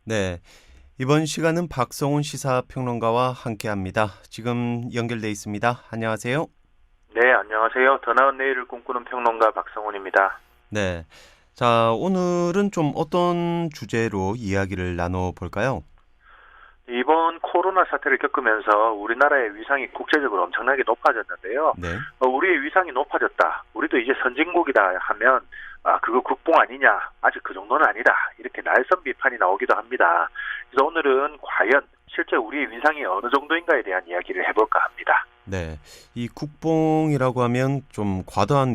네, 이번 시간은 박성훈 시사평론가와 함께합니다. 지금 연결돼 있습니다. 안녕하세요. 네, 안녕하세요. 더 나은 내일을 꿈꾸는 평론가 박성훈입니다. 네, 자 오늘은 좀 어떤 주제로 이야기를 나눠볼까요? 이번 코로나 사태를 겪으면서 우리나라의 위상이 국제적으로 엄청나게 높아졌는데요. 네, 우리의 위상이 높아졌다. 우리도 이제 선진국이다 하면 그거 국뽕 아니냐. 아직 그 정도는 아니다. 이렇게 날선 비판이 나오기도 합니다. 그래서 오늘은 과연 실제 우리의 위상이 어느 정도인가에 대한 이야기를 해볼까 합니다. 네, 이 국뽕이라고 하면 좀 과도한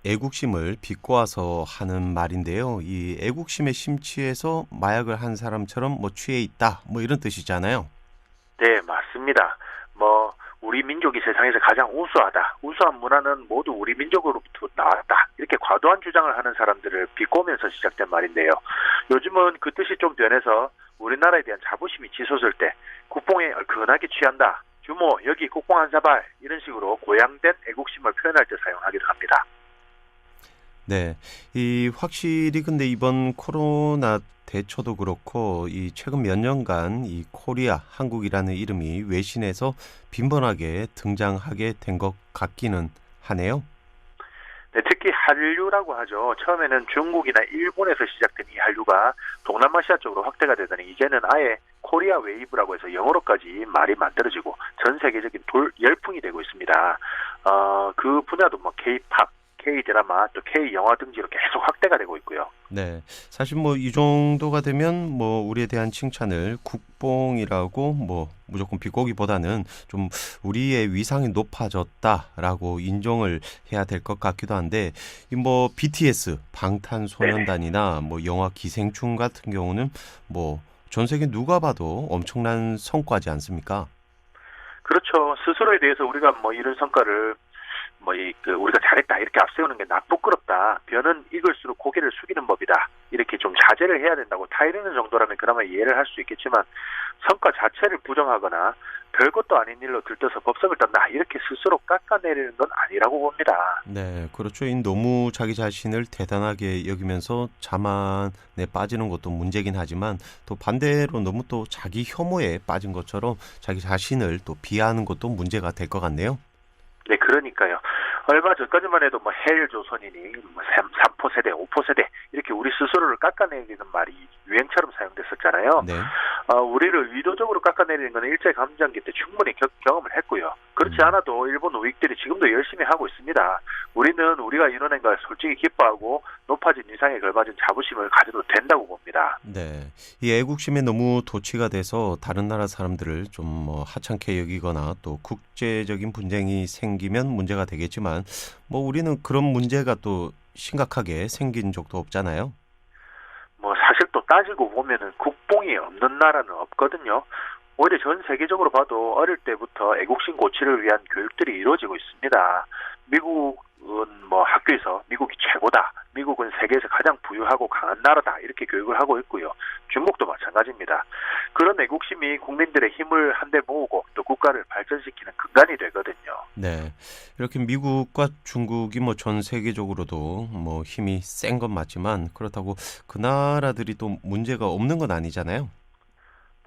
애국심을 비꼬아서 하는 말인데요. 이 애국심에 심취해서 마약을 한 사람처럼 뭐 취해 있다, 뭐 이런 뜻이잖아요. 네, 맞습니다. 우리 민족이 세상에서 가장 우수하다. 우수한 문화는 모두 우리 민족으로부터 나왔다. 이렇게 과도한 주장을 하는 사람들을 비꼬면서 시작된 말인데요. 요즘은 그 뜻이 좀 변해서 우리나라에 대한 자부심이 치솟을 때 국뽕에 얼큰하게 취한다. 주모, 여기 국뽕 한 사발. 이런 식으로 고양된 애국심을 표현할 때 사용하기도 합니다. 네, 이 확실히 근데 이번 코로나 대처도 그렇고 이 최근 몇 년간 이 코리아 한국이라는 이름이 외신에서 빈번하게 등장하게 된 것 같기는 하네요. 네, 특히 한류라고 하죠. 처음에는 중국이나 일본에서 시작된 이 한류가 동남아시아 쪽으로 확대가 되더니 이제는 아예 코리아 웨이브라고 해서 영어로까지 말이 만들어지고 전 세계적인 열풍이 되고 있습니다. 그 분야도 K-팝, K-드라마, 또 K-영화 등지로 계속 확대가 되고 있고요. 네, 사실 뭐 이 정도가 되면 뭐 우리에 대한 칭찬을 국뽕이라고 뭐 무조건 비꼬기보다는 좀 우리의 위상이 높아졌다라고 인정을 해야 될 것 같기도 한데 이 뭐 BTS 네네. 방탄소년단이나 뭐 영화 기생충 같은 경우는 뭐 전 세계 누가 봐도 엄청난 성과지 않습니까? 그렇죠. 스스로에 대해서 우리가 이런 성과를 우리가 잘했다 이렇게 앞세우는 게 부끄럽다. 변은 익을수록 고개를 숙이는 법이다. 이렇게 좀 자제를 해야 된다고 타이르는 정도라면 그나마 이해를 할 수 있겠지만 성과 자체를 부정하거나 별것도 아닌 일로 들떠서 법석을 떤다. 이렇게 스스로 깎아내리는 건 아니라고 봅니다. 네, 그렇죠. 이 너무 자기 자신을 대단하게 여기면서 자만에 빠지는 것도 문제긴 하지만 또 반대로 너무 또 자기 혐오에 빠진 것처럼 자기 자신을 또 비하하는 것도 문제가 될 것 같네요. 네, 그러니까요. 얼마 전까지만 해도 헬조선이니 3포 세대, 5포 세대 이렇게 우리 스스로를 깎아내리는 말이 유행처럼 사용됐었잖아요. 네. 우리를 의도적으로 깎아내리는 건 일제 감정기 때 충분히 경험을 했고요. 그렇지 음. 않아도 일본 우익들이 지금도 열심히 하고 있습니다. 우리는 우리가 이뤄낸 걸 솔직히 기뻐하고 높아진 위상에 걸맞은 자부심을 가져도 된다고 봅니다. 네. 이 애국심에 너무 도취가 돼서 다른 나라 사람들을 좀 뭐 하찮게 여기거나 또 국제적인 분쟁이 생기면 문제가 되겠지만 뭐 우리는 그런 문제가 또 심각하게 생긴 적도 없잖아요. 사실 또 따지고 보면은 국뽕이 없는 나라는 없거든요. 오히려 전 세계적으로 봐도 어릴 때부터 애국심 고취를 위한 교육들이 이루어지고 있습니다. 미국은 학교에서 미국이 최고다. 미국은 세계에서 가장 부유하고 강한 나라다. 이렇게 교육을 하고 있고요. 중국도 마찬가지입니다. 그런 애국심이 국민들의 힘을 한데 모으고 또 국가를 발전시키는 근간이 되거든요. 네. 이렇게 미국과 중국이 뭐 전 세계적으로도 뭐 힘이 센 건 맞지만 그렇다고 그 나라들이 또 문제가 없는 건 아니잖아요.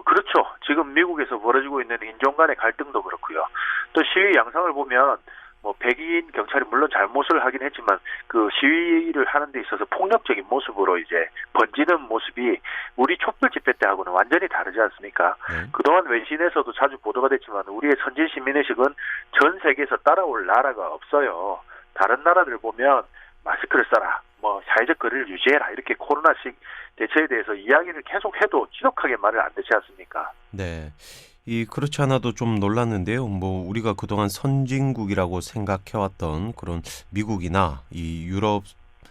그렇죠. 지금 미국에서 벌어지고 있는 인종 간의 갈등도 그렇고요. 또 시위 양상을 보면 백인 경찰이 물론 잘못을 하긴 했지만 그 시위를 하는 데 있어서 폭력적인 모습으로 이제 번지는 모습이 우리 촛불 집회 때하고는 완전히 다르지 않습니까? 네. 그동안 외신에서도 자주 보도가 됐지만 우리의 선진 시민의식은 전 세계에서 따라올 나라가 없어요. 다른 나라들 보면 마스크를 써라, 사회적 거리를 유지해라 이렇게 코로나식 대처에 대해서 이야기를 계속해도 지독하게 말을 안 듣지 않습니까? 네. 이 그렇지 않아도 좀 놀랐는데요. 뭐 우리가 그동안 선진국이라고 생각해왔던 그런 미국이나 이 유럽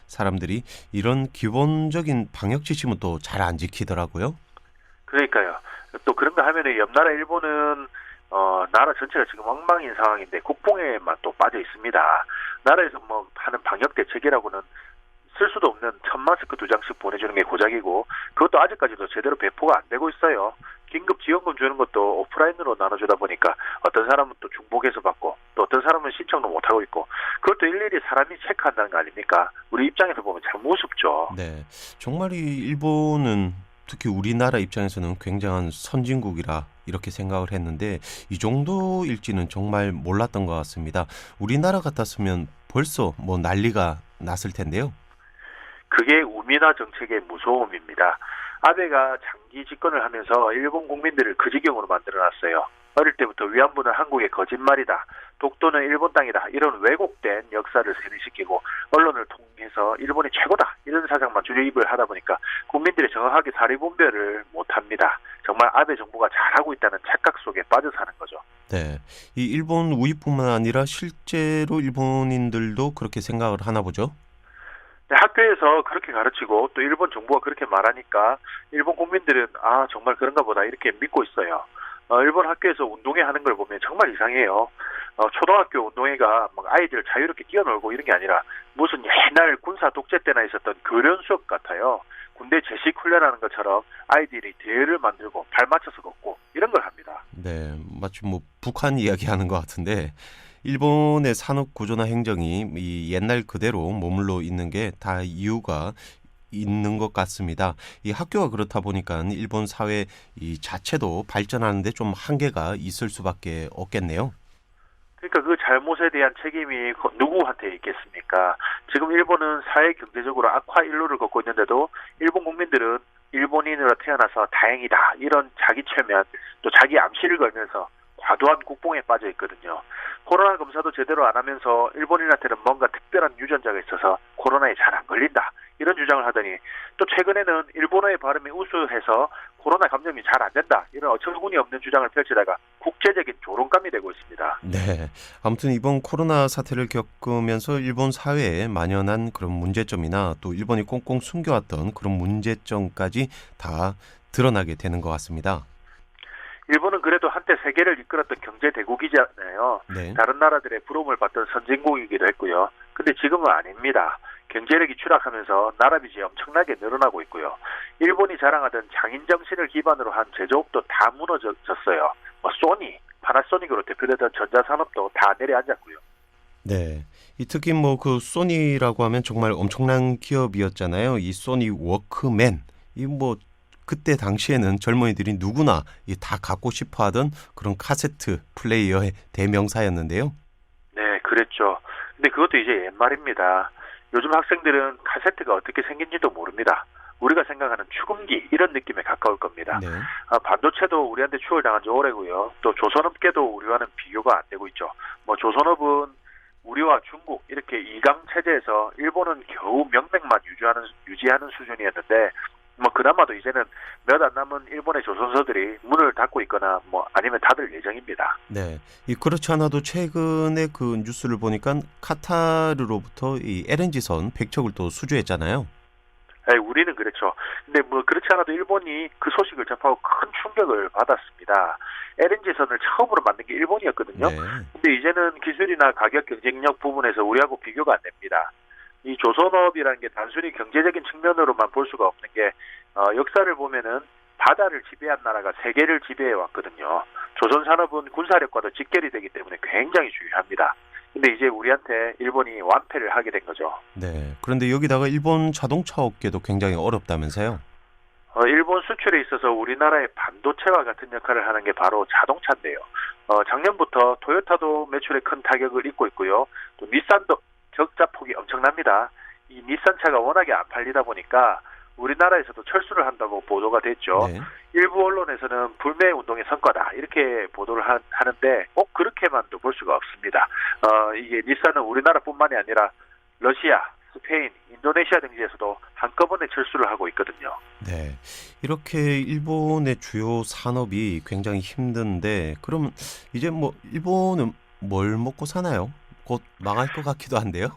사람들이 이런 기본적인 방역 지침은 또 잘 안 지키더라고요. 그러니까요. 또 그런가 하면은 옆 나라 일본은 나라 전체가 지금 엉망인 상황인데 국뽕에만 또 빠져 있습니다. 나라에서 하는 방역 대책이라고는 쓸 수도 없는 1,000마스크 2장씩 보내주는 게 고작이고 그것도 아직까지도 제대로 배포가 안 되고 있어요. 긴급 지원금 주는 것도 오프라인으로 나눠주다 보니까 어떤 사람은 또 중복해서 받고 또 어떤 사람은 신청도 못하고 있고 그것도 일일이 사람이 체크한다는 거 아닙니까? 우리 입장에서 보면 참 우습죠. 네. 정말 이 일본은 특히 우리나라 입장에서는 굉장한 선진국이라 이렇게 생각을 했는데 이 정도일지는 정말 몰랐던 것 같습니다. 우리나라 같았으면 벌써 뭐 난리가 났을 텐데요. 그게 우미나 정책의 무서움입니다. 아베가 장기 집권을 하면서 일본 국민들을 그 지경으로 만들어놨어요. 어릴 때부터 위안부는 한국의 거짓말이다. 독도는 일본 땅이다. 이런 왜곡된 역사를 세뇌시키고 언론을 통해서 일본이 최고다. 이런 사상만 주입을 하다 보니까 국민들이 정확하게 사리분별을 못합니다. 정말 아베 정부가 잘하고 있다는 착각 속에 빠져 사는 거죠. 네, 이 일본 우위뿐만 아니라 실제로 일본인들도 그렇게 생각을 하나 보죠. 네, 학교에서 그렇게 가르치고 또 일본 정부가 그렇게 말하니까 일본 국민들은 아 정말 그런가 보다 이렇게 믿고 있어요. 일본 학교에서 운동회 하는 걸 보면 정말 이상해요. 초등학교 운동회가 막 아이들 자유롭게 뛰어놀고 이런 게 아니라 무슨 옛날 군사 독재 때나 있었던 교련 수업 같아요. 군대 제식 훈련하는 것처럼 아이들이 대회를 만들고 발 맞춰서 걷고 이런 걸 합니다. 네, 마치 뭐 북한 이야기하는 것 같은데 일본의 산업 구조나 행정이 이 옛날 그대로 머물러 있는 게 다 이유가 있는 것 같습니다. 이 학교가 그렇다 보니까 일본 사회 이 자체도 발전하는데 좀 한계가 있을 수밖에 없겠네요. 그러니까 그 잘못에 대한 책임이 누구한테 있겠습니까? 지금 일본은 사회 경제적으로 악화 일로를 걷고 있는데도 일본 국민들은 일본인으로 태어나서 다행이다. 이런 자기 최면 또 자기 암시를 걸면서 과도한 국뽕에 빠져 있거든요. 코로나 검사도 제대로 안 하면서 일본인한테는 뭔가 특별한 유전자가 있어서 코로나에 잘 안 걸린다. 이런 주장을 하더니 또 최근에는 일본어의 발음이 우수해서 코로나 감염이 잘 안 된다. 이런 어처구니 없는 주장을 펼치다가 국제적인 조롱감이 되고 있습니다. 네, 아무튼 이번 코로나 사태를 겪으면서 일본 사회에 만연한 그런 문제점이나 또 일본이 꽁꽁 숨겨왔던 그런 문제점까지 다 드러나게 되는 것 같습니다. 일본은 그래도 한때 세계를 이끌었던 경제 대국이잖아요. 네. 다른 나라들의 부러움을 받던 선진국이기도 했고요. 근데 지금은 아닙니다. 경제력이 추락하면서 나라 빚이 엄청나게 늘어나고 있고요. 일본이 자랑하던 장인 정신을 기반으로 한 제조업도 다 무너졌어요. 소니, 파나소닉으로 대표되던 전자산업도 다 내려앉았고요. 네. 이 특히 뭐 그 소니라고 하면 정말 엄청난 기업이었잖아요. 이 소니 워크맨. 이 뭐 그때 당시에는 젊은이들이 누구나 다 갖고 싶어 하던 그런 카세트 플레이어의 대명사였는데요. 네, 그랬죠. 근데 그것도 이제 옛말입니다. 요즘 학생들은 카세트가 어떻게 생긴지도 모릅니다. 우리가 생각하는 축음기 이런 느낌에 가까울 겁니다. 네. 반도체도 우리한테 추월당한 지 오래고요. 또 조선업계도 우리와는 비교가 안 되고 있죠. 조선업은 우리와 중국 이렇게 이강 체제에서 일본은 겨우 명맥만 유지하는 수준이었는데 그나마도 이제는 몇 안 남은 일본의 조선소들이 문을 닫고 있거나 아니면 닫을 예정입니다. 네. 그렇지 않아도 최근에 그 뉴스를 보니까 카타르로부터 이 LNG선 100척을 또 수주했잖아요. 네, 우리는 그렇죠. 근데 그렇지 않아도 일본이 그 소식을 접하고 큰 충격을 받았습니다. LNG선을 처음으로 만든 게 일본이었거든요. 네. 근데 이제는 기술이나 가격 경쟁력 부분에서 우리하고 비교가 안 됩니다. 이 조선업이라는 게 단순히 경제적인 측면으로만 볼 수가 없는 게 역사를 보면은 바다를 지배한 나라가 세계를 지배해 왔거든요. 조선 산업은 군사력과도 직결이 되기 때문에 굉장히 중요합니다. 근데 이제 우리한테 일본이 완패를 하게 된 거죠. 네. 그런데 여기다가 일본 자동차 업계도 굉장히 어렵다면서요? 일본 수출에 있어서 우리나라의 반도체와 같은 역할을 하는 게 바로 자동차인데요. 작년부터 토요타도 매출에 큰 타격을 입고 있고요. 또 닛산도 적자 폭이 엄청납니다. 이 닛산차가 워낙에 안 팔리다 보니까 우리나라에서도 철수를 한다고 보도가 됐죠. 네. 일부 언론에서는 불매 운동의 성과다 이렇게 보도를 하는데 꼭 그렇게만도 볼 수가 없습니다. 이게 닛산은 우리나라뿐만이 아니라 러시아, 스페인, 인도네시아 등지에서도 한꺼번에 철수를 하고 있거든요. 네. 이렇게 일본의 주요 산업이 굉장히 힘든데 그러면 이제 일본은 뭘 먹고 사나요? 곧 망할 것 같기도 한데요.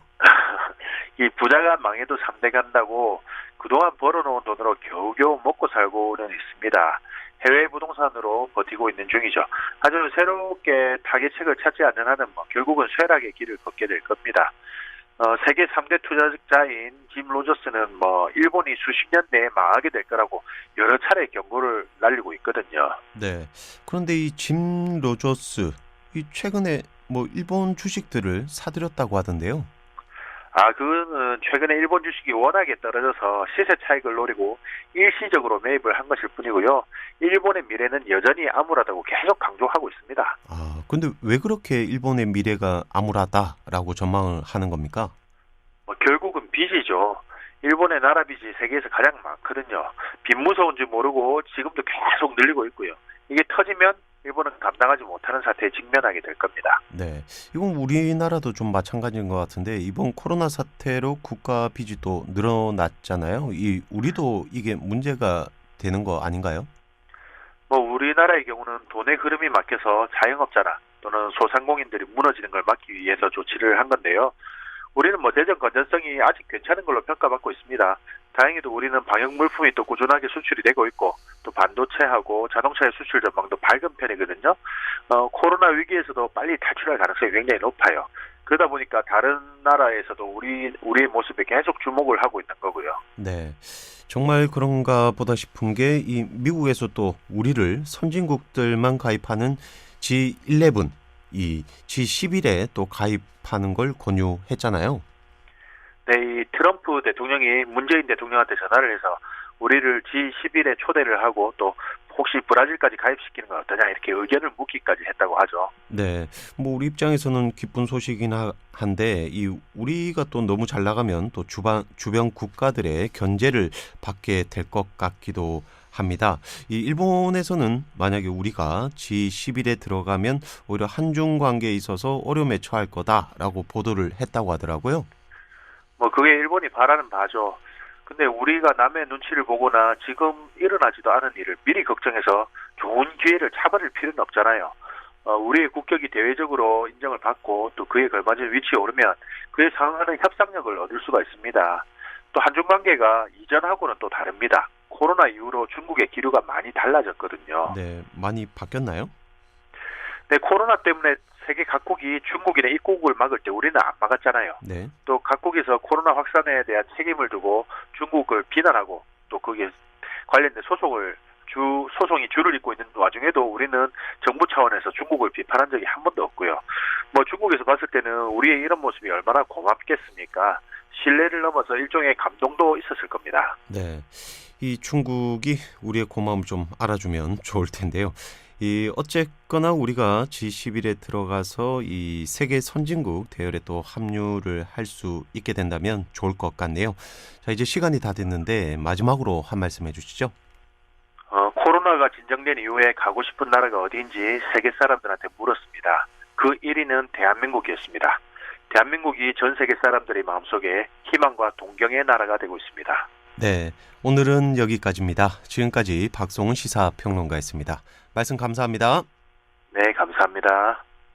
이 부자가 망해도 3대 간다고 그동안 벌어놓은 돈으로 겨우겨우 먹고 살고는 있습니다. 해외 부동산으로 버티고 있는 중이죠. 하지만 새롭게 타겟책을 찾지 않는 한은 결국은 쇠락의 길을 걷게 될 겁니다. 세계 3대 투자자인 짐 로저스는 일본이 수십 년 내에 망하게 될 거라고 여러 차례 경고를 날리고 있거든요. 네. 그런데 이 짐 로저스 이 최근에 일본 주식들을 사들였다고 하던데요. 그거는 최근에 일본 주식이 워낙에 떨어져서 시세 차익을 노리고 일시적으로 매입을 한 것일 뿐이고요. 일본의 미래는 여전히 암울하다고 계속 강조하고 있습니다. 근데 왜 그렇게 일본의 미래가 암울하다라고 전망을 하는 겁니까? 결국은 빚이죠. 일본의 나라 빚이 세계에서 가장 많거든요. 빚 무서운 줄 모르고 지금도 계속 늘리고 있고요. 이게 터지면 일본은 감당하지 못하는 사태에 직면하게 될 겁니다. 네, 이건 우리나라도 좀 마찬가지인 것 같은데 이번 코로나 사태로 국가 빚이 또 늘어났잖아요. 우리도 이게 문제가 되는 거 아닌가요? 우리나라의 경우는 돈의 흐름이 막혀서 자영업자나 또는 소상공인들이 무너지는 걸 막기 위해서 조치를 한 건데요. 우리는 재정 건전성이 아직 괜찮은 걸로 평가받고 있습니다. 다행히도 우리는 방역 물품이 또 꾸준하게 수출이 되고 있고 또 반도체하고 자동차의 수출 전망도 밝은 편이거든요. 코로나 위기에서도 빨리 탈출할 가능성이 굉장히 높아요. 그러다 보니까 다른 나라에서도 우리의 모습에 계속 주목을 하고 있는 거고요. 네, 정말 그런가 보다 싶은 게 이 미국에서 또 우리를 선진국들만 가입하는 G11, 이 G11에 또 가입하는 걸 권유했잖아요. 네, 이 트럼프 대통령이 문재인 대통령한테 전화를 해서 우리를 G11에 초대를 하고 또 혹시 브라질까지 가입시키는 건 어떠냐 이렇게 의견을 묻기까지 했다고 하죠. 네, 우리 입장에서는 기쁜 소식이긴 한데 우리가 또 너무 잘 나가면 또 주변 국가들의 견제를 받게 될 것 같기도 합니다. 이 일본에서는 만약에 우리가 G11에 들어가면 오히려 한중 관계에 있어서 어려움에 처할 거다라고 보도를 했다고 하더라고요. 그게 일본이 바라는 바죠. 근데 우리가 남의 눈치를 보거나 지금 일어나지도 않은 일을 미리 걱정해서 좋은 기회를 차버릴 필요는 없잖아요. 우리의 국격이 대외적으로 인정을 받고 또 그에 걸맞은 위치에 오르면 그에 상응하는 협상력을 얻을 수가 있습니다. 또 한중 관계가 이전하고는 또 다릅니다. 코로나 이후로 중국의 기류가 많이 달라졌거든요. 네, 많이 바뀌었나요? 네, 코로나 때문에 세계 각국이 중국인의 입국을 막을 때 우리는 안 막았잖아요. 네. 또 각국에서 코로나 확산에 대한 책임을 두고 중국을 비난하고 또 거기에 관련된 소송이 줄을 잇고 있는 와중에도 우리는 정부 차원에서 중국을 비판한 적이 한 번도 없고요. 중국에서 봤을 때는 우리의 이런 모습이 얼마나 고맙겠습니까? 신뢰를 넘어서 일종의 감동도 있었을 겁니다. 네, 이 중국이 우리의 고마움을 좀 알아주면 좋을 텐데요. 어쨌거나 우리가 G11에 들어가서 이 세계 선진국 대열에 또 합류를 할 수 있게 된다면 좋을 것 같네요. 자, 이제 시간이 다 됐는데 마지막으로 한 말씀 해주시죠. 코로나가 진정된 이후에 가고 싶은 나라가 어디인지 세계 사람들한테 물었습니다. 그 1위는 대한민국이었습니다. 대한민국이 전 세계 사람들의 마음속에 희망과 동경의 나라가 되고 있습니다. 네, 오늘은 여기까지입니다. 지금까지 박송훈 시사평론가였습니다. 말씀 감사합니다. 네, 감사합니다.